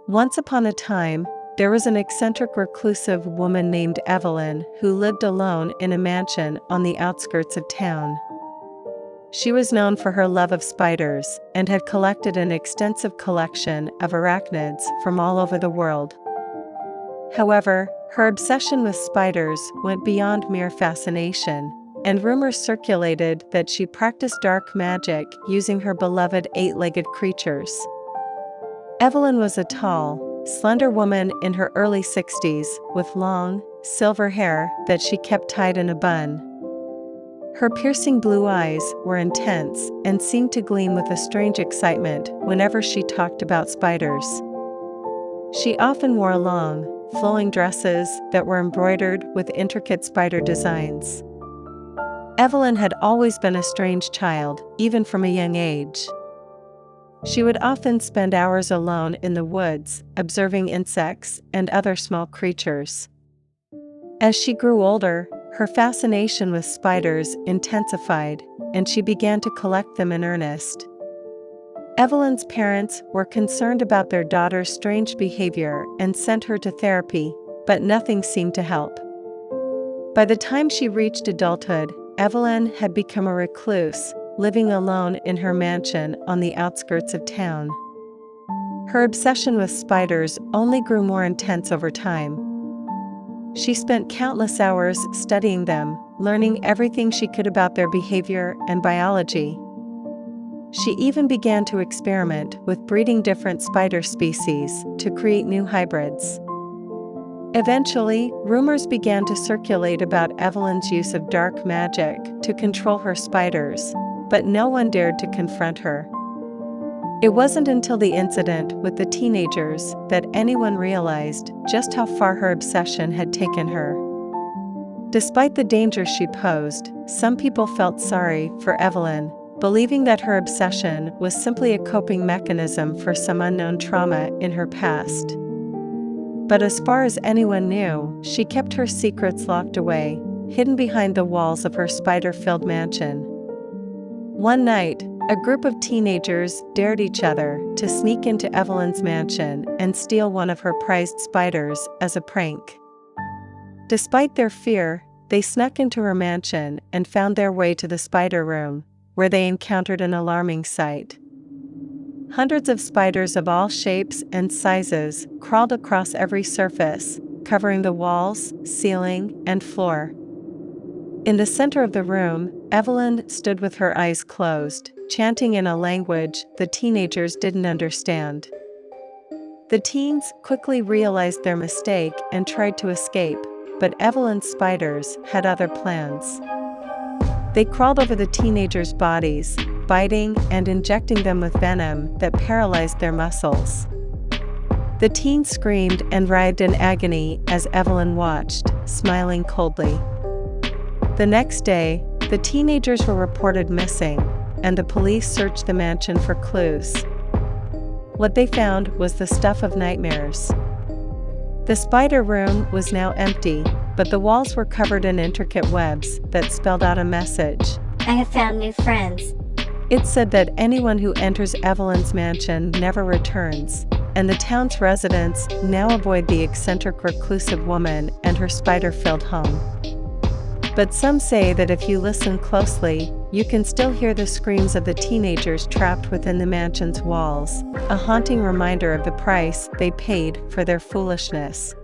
Once upon a time, there was an eccentric reclusive woman named Evelyn who lived alone in a mansion on the outskirts of town. She was known for her love of spiders and had collected an extensive collection of arachnids from all over the world. However, her obsession with spiders went beyond mere fascination, and rumors circulated that she practiced dark magic using her beloved eight-legged creatures. Evelyn was a tall, slender woman in her early 60s with long, silver hair that she kept tied in a bun. Her piercing blue eyes were intense and seemed to gleam with a strange excitement whenever she talked about spiders. She often wore long, flowing dresses that were embroidered with intricate spider designs. Evelyn had always been a strange child, even from a young age. She would often spend hours alone in the woods, observing insects and other small creatures. As she grew older, her fascination with spiders intensified, and she began to collect them in earnest. Evelyn's parents were concerned about their daughter's strange behavior and sent her to therapy, but nothing seemed to help. By the time she reached adulthood, Evelyn had become a recluse, living alone in her mansion on the outskirts of town. Her obsession with spiders only grew more intense over time. She spent countless hours studying them, learning everything she could about their behavior and biology. She even began to experiment with breeding different spider species to create new hybrids. Eventually, rumors began to circulate about Evelyn's use of dark magic to control her spiders, but no one dared to confront her. It wasn't until the incident with the teenagers that anyone realized just how far her obsession had taken her. Despite the danger she posed, some people felt sorry for Evelyn, believing that her obsession was simply a coping mechanism for some unknown trauma in her past. But as far as anyone knew, she kept her secrets locked away, hidden behind the walls of her spider-filled mansion. One night, a group of teenagers dared each other to sneak into Evelyn's mansion and steal one of her prized spiders as a prank. Despite their fear, they snuck into her mansion and found their way to the spider room, where they encountered an alarming sight. Hundreds of spiders of all shapes and sizes crawled across every surface, covering the walls, ceiling, and floor. In the center of the room, Evelyn stood with her eyes closed, chanting in a language the teenagers didn't understand. The teens quickly realized their mistake and tried to escape, but Evelyn's spiders had other plans. They crawled over the teenagers' bodies, biting and injecting them with venom that paralyzed their muscles. The teens screamed and writhed in agony as Evelyn watched, smiling coldly. The next day, the teenagers were reported missing, and the police searched the mansion for clues. What they found was the stuff of nightmares. The spider room was now empty, but the walls were covered in intricate webs that spelled out a message. I have found new friends. It said that anyone who enters Evelyn's mansion never returns, and the town's residents now avoid the eccentric reclusive woman and her spider-filled home. But some say that if you listen closely, you can still hear the screams of the teenagers trapped within the mansion's walls, a haunting reminder of the price they paid for their foolishness.